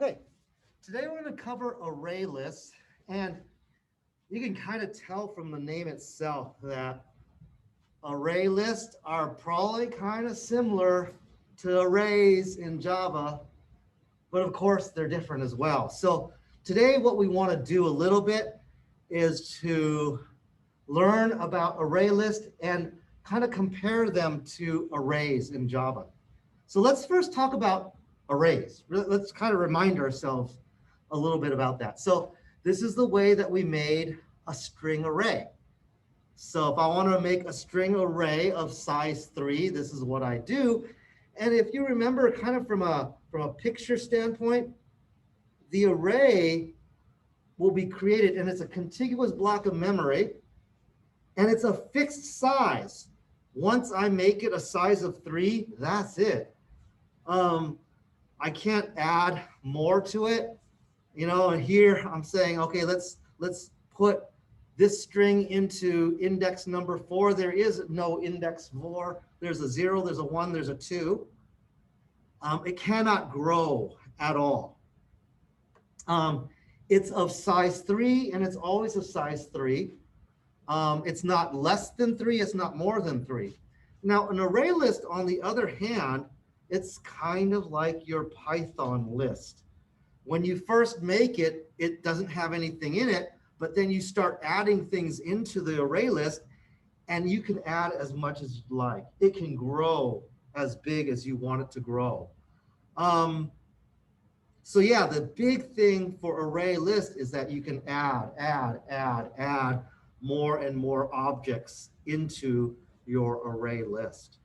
Okay, today we're going to cover array lists, and you can kind of tell from the name itself that array lists are probably kind of similar to arrays in Java, but of course they're different as well. So today what we want to do a little bit is to learn about array lists and kind of compare them to arrays in Java. So let's first talk about arrays. Let's kind of remind ourselves a little bit about that. So this is the way that we made a string array. So if I want to make a string array of size 3, this is what I do. And if you remember kind of from a picture standpoint, the array will be created, and it's a contiguous block of memory, and it's a fixed size. Once I make it a size of 3, that's it. I can't add more to it, and here I'm saying, okay, let's put this string into index number 4. There is no index 4. There's a 0, there's a 1, there's a 2. It cannot grow at all. It's of size 3, and it's always of size 3. It's not less than 3, it's not more than 3. Now, an array list, on the other hand, it's kind of like your Python list. When you first make it, it doesn't have anything in it, but then you start adding things into the array list, and you can add as much as you'd like. It can grow as big as you want it to grow. So yeah, the big thing for array list is that you can add more and more objects into your array list.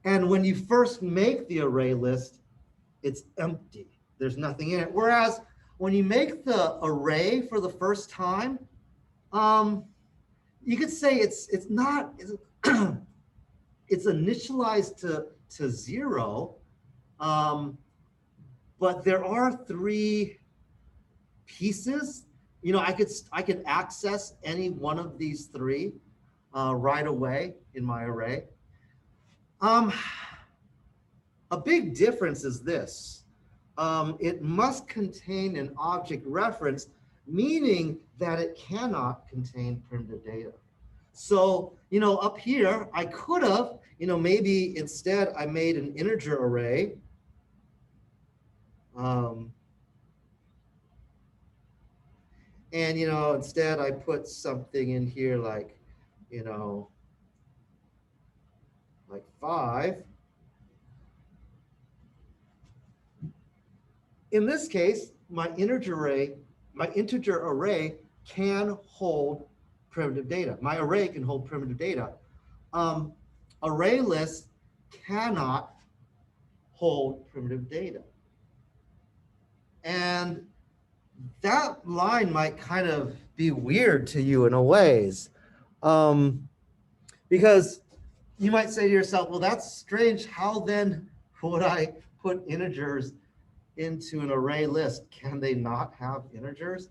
And when you first make the array list, it's empty. There's nothing in it. Whereas when you make the array for the first time, you could say it's initialized to 0, but there are 3 pieces. I could access any one of these 3 right away in my array. A big difference is this. It must contain an object reference, meaning that it cannot contain primitive data. So, up here, I could have, maybe instead I made an integer array. And, instead I put something in here like, like 5. In this case, my integer array can hold primitive data. My array can hold primitive data. Array lists cannot hold primitive data. And that line might kind of be weird to you in a ways, because you might say to yourself, well, that's strange. How then would I put integers into an array list? Can they not have integers?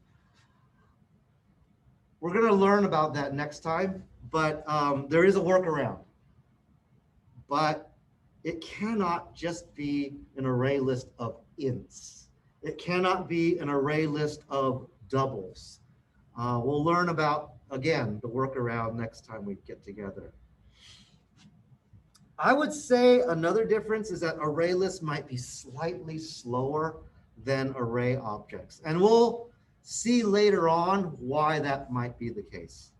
We're going to learn about that next time, but there is a workaround. But it cannot just be an array list of ints. It cannot be an array list of doubles. We'll learn about, again, the workaround next time we get together. I would say another difference is that array lists might be slightly slower than array objects. And we'll see later on why that might be the case.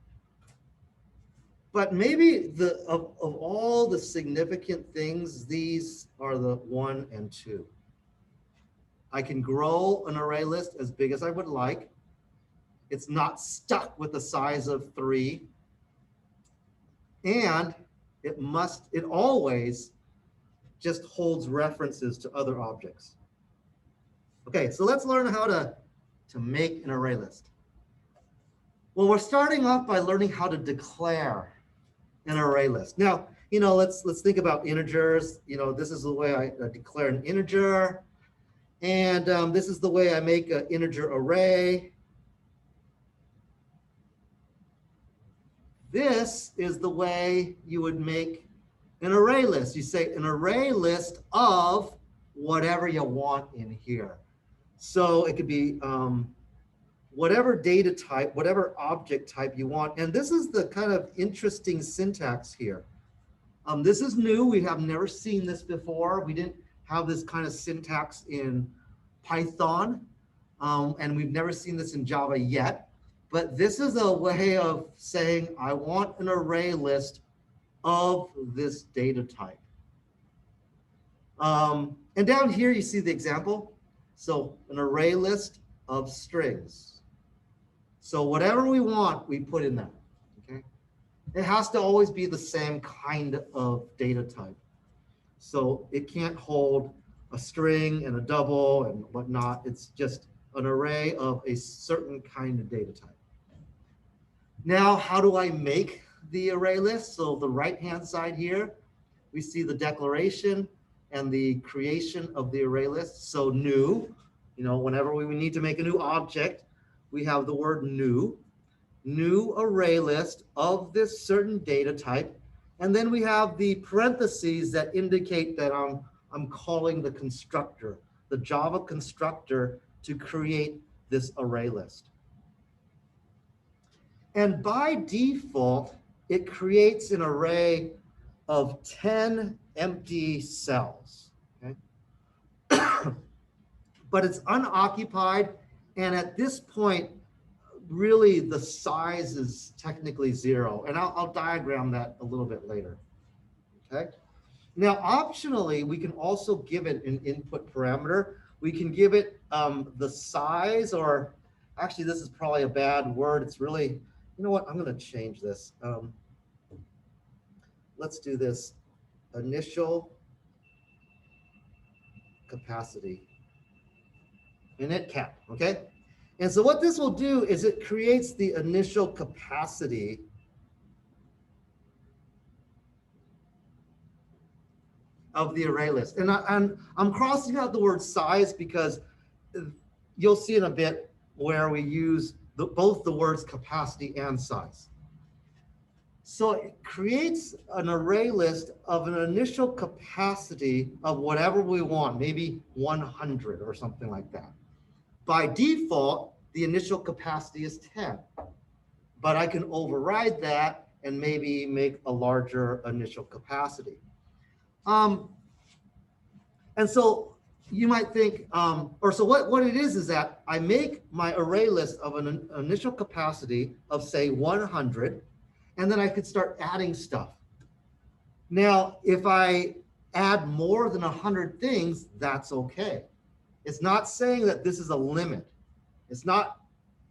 But maybe of all the significant things, these are the 1 and 2. I can grow an array list as big as I would like. It's not stuck with a size of 3. And it always just holds references to other objects. Okay, so let's learn how to make an array list. Well, we're starting off by learning how to declare an array list. Now, let's think about integers. This is the way I declare an integer. And this is the way I make an integer array. This is the way you would make an array list. You say an array list of whatever you want in here. So it could be whatever data type, whatever object type you want. And this is the kind of interesting syntax here. This is new. We have never seen this before. We didn't have this kind of syntax in Python, and we've never seen this in Java yet. But this is a way of saying, I want an array list of this data type. And down here, you see the example. So an array list of strings. So whatever we want, we put in that, okay? It has to always be the same kind of data type. So it can't hold a string and a double and whatnot. It's just an array of a certain kind of data type. Now, how do I make the array list? So the right-hand side here, we see the declaration and the creation of the array list. So new, whenever we need to make a new object, we have the word new array list of this certain data type. And then we have the parentheses that indicate that I'm calling the constructor, the Java constructor, to create this array list. And by default, it creates an array of 10 empty cells, okay? But it's unoccupied, and at this point, really the size is technically 0, and I'll diagram that a little bit later, okay? Now, optionally, we can also give it an input parameter. We can give it the size, or actually, this is probably a bad word. It's really, you know what, I'm gonna change this. Let's do this, initial capacity, init cap, okay? And so what this will do is it creates the initial capacity of the array list. And I'm crossing out the word size because you'll see in a bit where we use both the words capacity and size. So it creates an array list of an initial capacity of whatever we want, maybe 100 or something like that. By default, the initial capacity is 10, but I can override that and maybe make a larger initial capacity. And so you might think, so what it is that I make my array list of an initial capacity of, say, 100, and then I could start adding stuff. Now, if I add more than 100 things, that's okay. It's not saying that this is a limit. It's not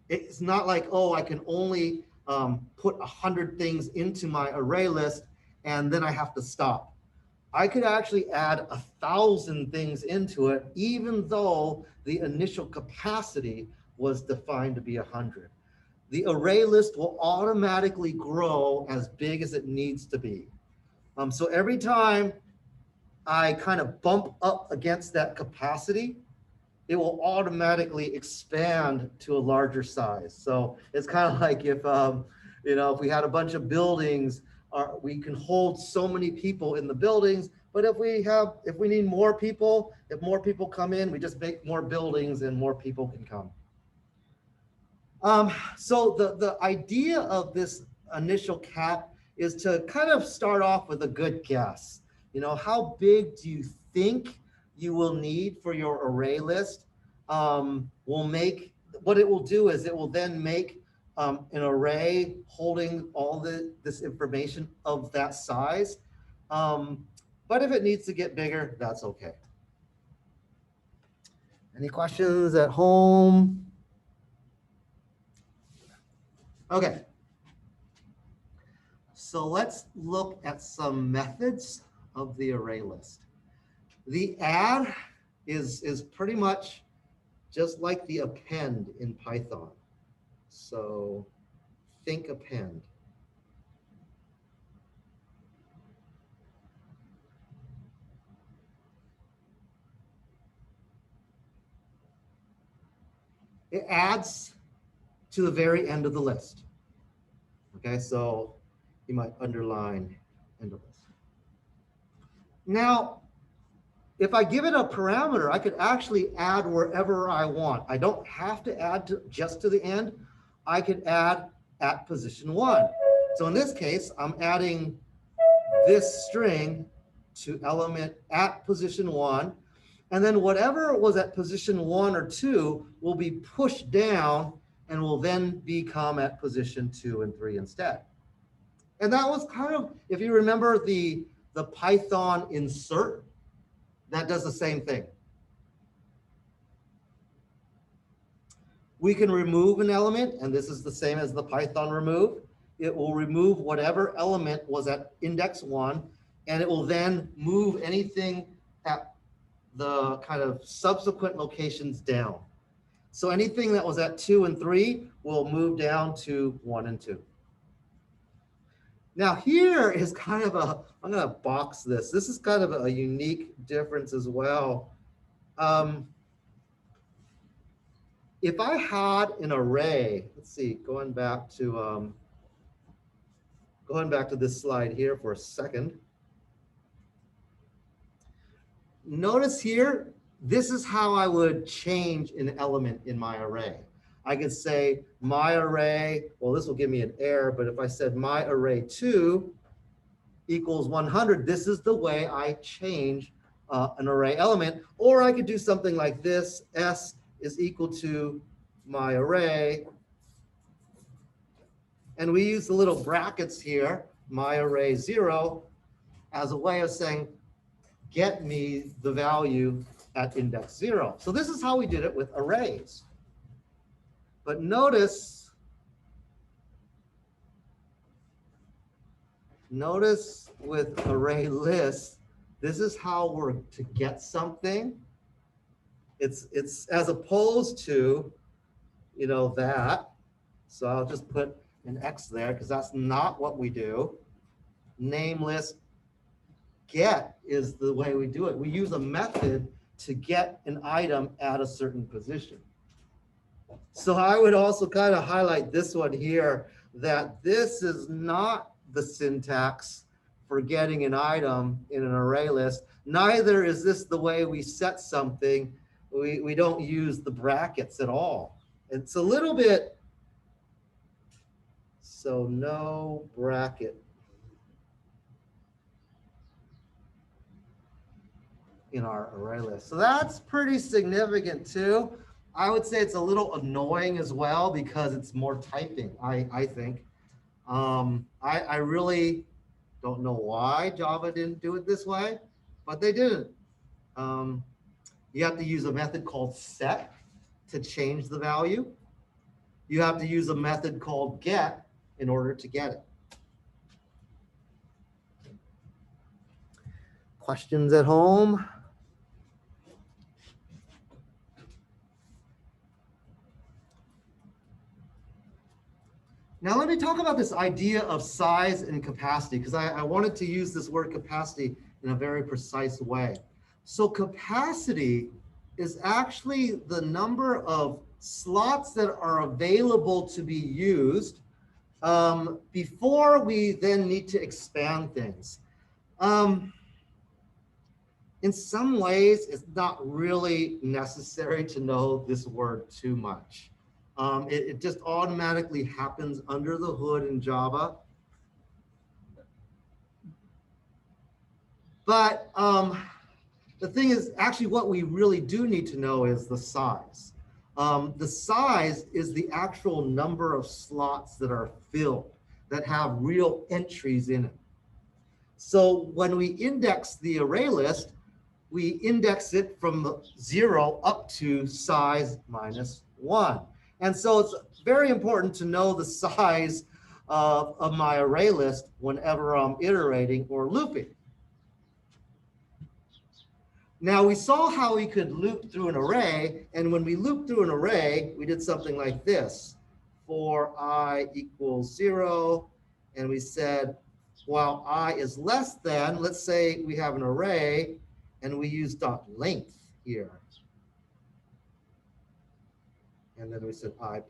like, oh, I can only put 100 things into my array list and then I have to stop. I could actually add 1,000 things into it, even though the initial capacity was defined to be 100. The array list will automatically grow as big as it needs to be. So every time I kind of bump up against that capacity, it will automatically expand to a larger size. So it's kind of like if we had a bunch of buildings, we can hold so many people in the buildings, but if we need more people, if more people come in, we just make more buildings and more people can come. So the idea of this initial cap is to kind of start off with a good guess. How big do you think you will need for your array list? What it will do is it will then make an array holding all this information of that size. But if it needs to get bigger, that's okay. Any questions at home? Okay. So let's look at some methods of the array list. The add is pretty much just like the append in Python. So think append. It adds to the very end of the list. Okay, so you might underline end of list. Now, if I give it a parameter, I could actually add wherever I want. I don't have to add just to the end. I could add at position 1. So in this case, I'm adding this string to element at position 1. And then whatever was at position 1 or 2 will be pushed down and will then become at position 2 and 3 instead. And that was kind of, if you remember the Python insert, that does the same thing. We can remove an element, and this is the same as the Python remove. It will remove whatever element was at index 1, and it will then move anything at the kind of subsequent locations down. So anything that was at 2 and 3 will move down to 1 and 2. Now here is kind of a, I'm going to box this. This is kind of a unique difference as well. If I had an array, let's see, going back to this slide here for a second. Notice here, this is how I would change an element in my array. I could say my array, well, this will give me an error, but if I said my array 2 equals 100, this is the way I change an array element. Or I could do something like this, S is equal to my array. And we use the little brackets here, my array 0, as a way of saying, get me the value at index 0. So this is how we did it with arrays. But notice with ArrayList, this is how we're to get something. It's as opposed to, you know, that. So I'll just put an X there because that's not what we do. Nameless get is the way we do it. We use a method to get an item at a certain position. So I would also kind of highlight this one here, that this is not the syntax for getting an item in an array list. Neither is this the way we set something. We don't use the brackets at all. It's a little bit, so no bracket in our array list. So that's pretty significant too. I would say it's a little annoying as well because it's more typing, I think. I really don't know why Java didn't do it this way, but they didn't. You have to use a method called set to change the value. You have to use a method called get in order to get it. Questions at home? Now let me talk about this idea of size and capacity, because I wanted to use this word capacity in a very precise way. So capacity is actually the number of slots that are available to be used before we then need to expand things. In some ways, it's not really necessary to know this word too much. It just automatically happens under the hood in Java. But the thing is, actually what we really do need to know is the size. The size is the actual number of slots that are filled, that have real entries in it. So when we index the array list, we index it from 0 up to size -1. And so it's very important to know the size of my array list whenever I'm iterating or looping. Now we saw how we could loop through an array, and when we looped through an array, we did something like this. For I equals 0, and we said, while I is less than, let's say we have an array, and we use .length here. And then we said I++.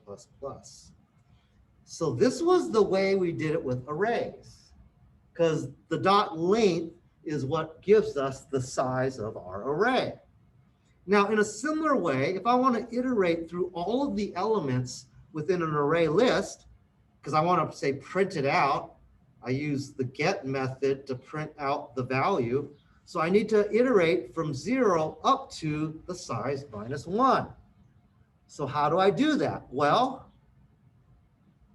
So this was the way we did it with arrays, because the .length is what gives us the size of our array. Now, in a similar way, if I want to iterate through all of the elements within an array list, because I want to say print it out, I use the get method to print out the value. So I need to iterate from 0 up to the size -1. So how do I do that? Well,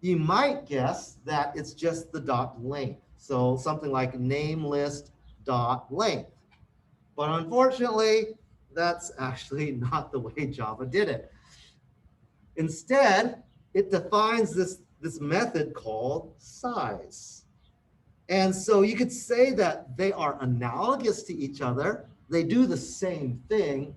you might guess that it's just the dot length. So something like name list dot length. But unfortunately, that's actually not the way Java did it. Instead, it defines this method called size. And so you could say that they are analogous to each other. They do the same thing,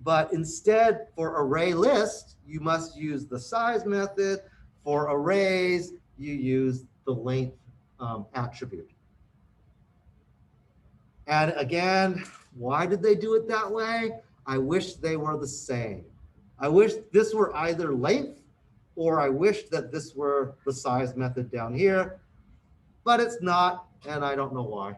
but instead for array list, you must use the size method. For arrays, you use the length attribute. And again, why did they do it that way? I wish they were the same. I wish this were either length, or I wish that this were the size method down here, but it's not, and I don't know why.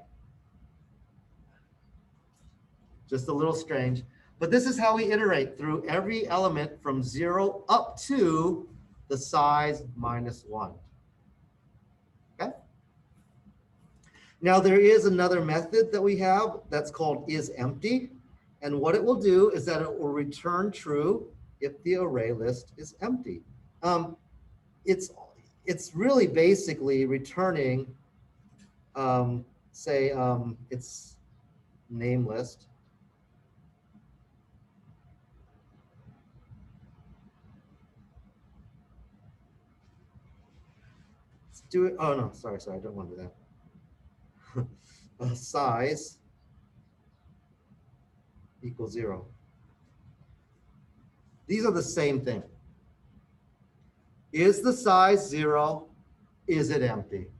Just a little strange. But this is how we iterate through every element from 0 up to the size -1. Okay? Now there is another method that we have that's called isEmpty. And what it will do is that it will return true if the array list is empty. It's really basically returning, say it's name list. Let's do it. Oh no, sorry, I don't want to do that. Size equals 0. These are the same thing. Is the size 0? Is it empty?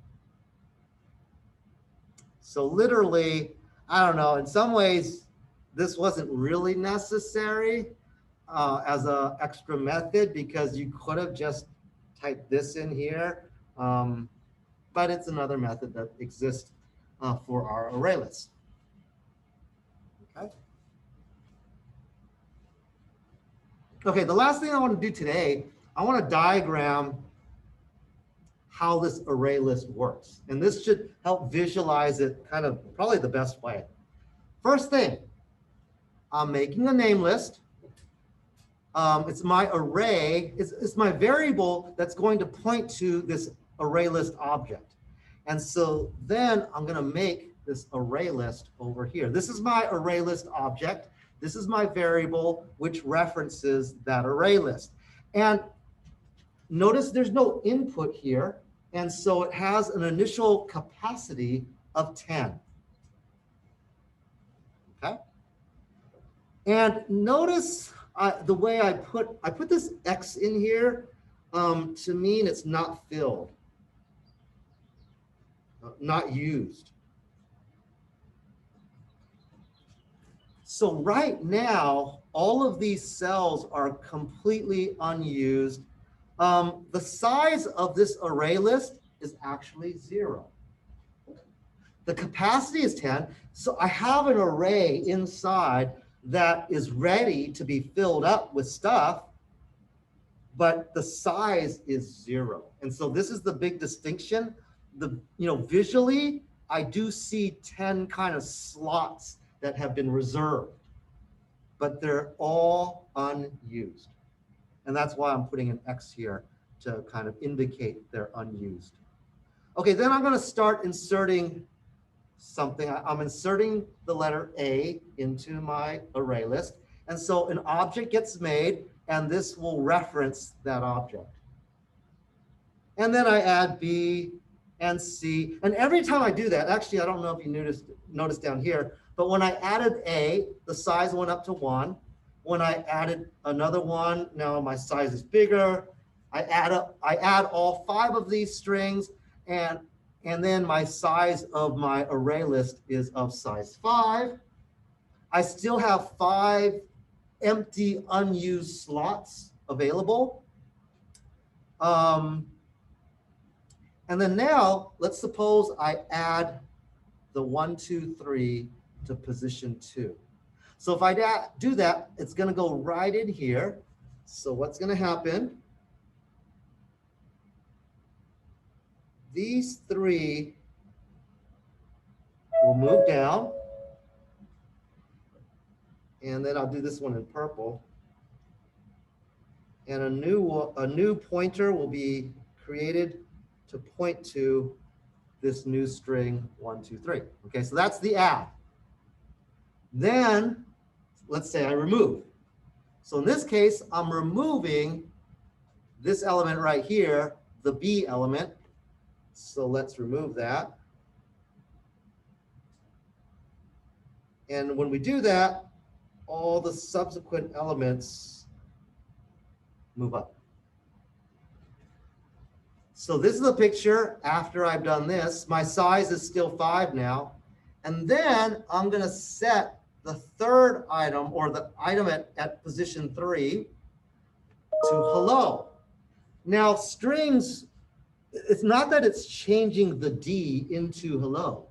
So literally, I don't know, in some ways, this wasn't really necessary as an extra method, because you could have just typed this in here, but it's another method that exists for our array list. Okay. Okay, the last thing I want to do today, I want to diagram how this array list works. And this should help visualize it kind of probably the best way. First thing, I'm making a name list. It's my array, it's my variable that's going to point to this array list object. And so then I'm going to make this array list over here. This is my array list object. This is my variable, which references that array list. And notice there's no input here. And so it has an initial capacity of 10. Okay. And notice the way I put this X in here to mean it's not filled, not used. So right now, all of these cells are completely unused. The size of this array list is actually 0. The capacity is 10. So I have an array inside that is ready to be filled up with stuff, but the size is 0. And so this is the big distinction. Visually, I do see 10 kind of slots that have been reserved, but they're all unused. And that's why I'm putting an X here to kind of indicate they're unused. Okay, then I'm going to start inserting something. I'm inserting the letter A into my array list. And so an object gets made, and this will reference that object. And then I add B and C. And every time I do that, actually, I don't know if you noticed down here, but when I added A, the size went up to 1. When I added another one, now my size is bigger. I add all 5 of these strings, and then my size of my array list is of size 5. I still have 5 empty, unused slots available. And then now, let's suppose I add the 1, 2, 3 to position 2. So if I do that, it's going to go right in here. So what's going to happen? These 3 will move down. And then I'll do this one in purple. And a new pointer will be created to point to this new string 1, 2, 3. Okay, so that's the add. Then let's say I remove. So in this case, I'm removing this element right here, the B element. So let's remove that. And when we do that, all the subsequent elements move up. So this is the picture after I've done this. My size is still 5 now. And then I'm going to set the third item, or the item at position 3, to hello. Now strings, it's not that it's changing the D into hello.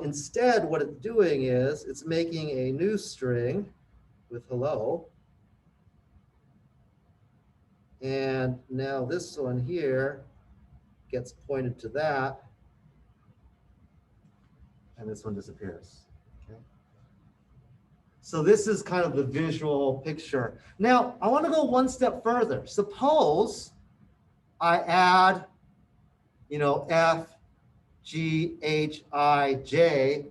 Instead, what it's doing is it's making a new string with hello. And now this one here gets pointed to that, and this one disappears. Okay. So this is kind of the visual picture. Now, I want to go one step further. Suppose I add, F, G, H, I, J.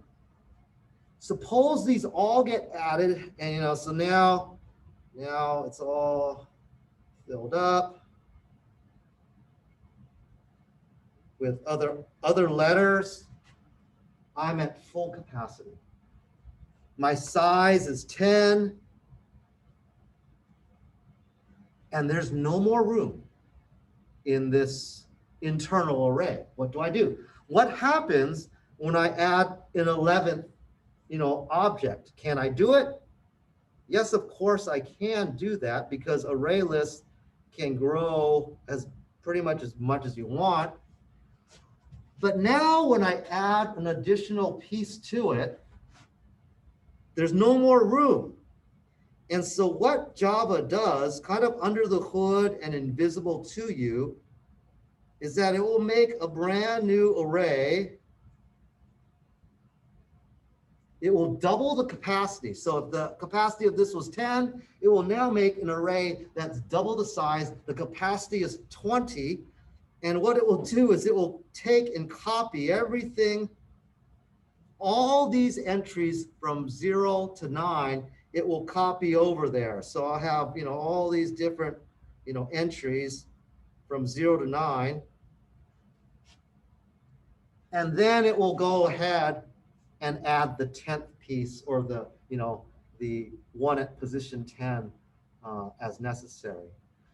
Suppose these all get added, and so now it's all filled up with other letters. I'm at full capacity. My size is 10, and there's no more room in this internal array. What do I do? What happens when I add an 11th, object? Can I do it? Yes, of course I can do that, because ArrayList can grow pretty much as you want. But now when I add an additional piece to it, there's no more room. And so what Java does, kind of under the hood and invisible to you, is that it will make a brand new array. It will double the capacity. So if the capacity of this was 10, it will now make an array that's double the size. The capacity is 20. And what it will do is it will take and copy everything, all these entries from 0 to 9, it will copy over there. So I'll have, all these different, entries from 0 to 9. And then it will go ahead and add the 10th piece, or the one at position 10 as necessary.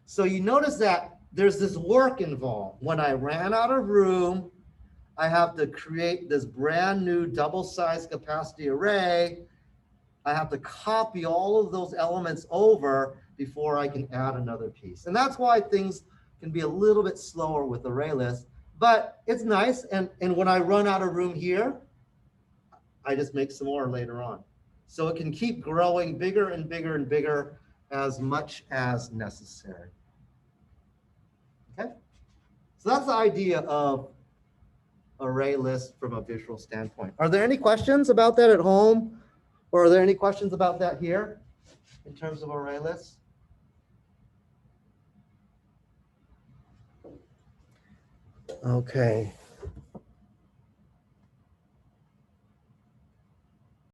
So you notice that there's this work involved. When I ran out of room, I have to create this brand new double-sized capacity array. I have to copy all of those elements over before I can add another piece. And that's why things can be a little bit slower with ArrayList, but it's nice. And when I run out of room here, I just make some more later on. So it can keep growing bigger and bigger and bigger as much as necessary. Okay, so that's the idea of ArrayList from a visual standpoint. Are there any questions about that at home? Or are there any questions about that here in terms of ArrayList? Okay.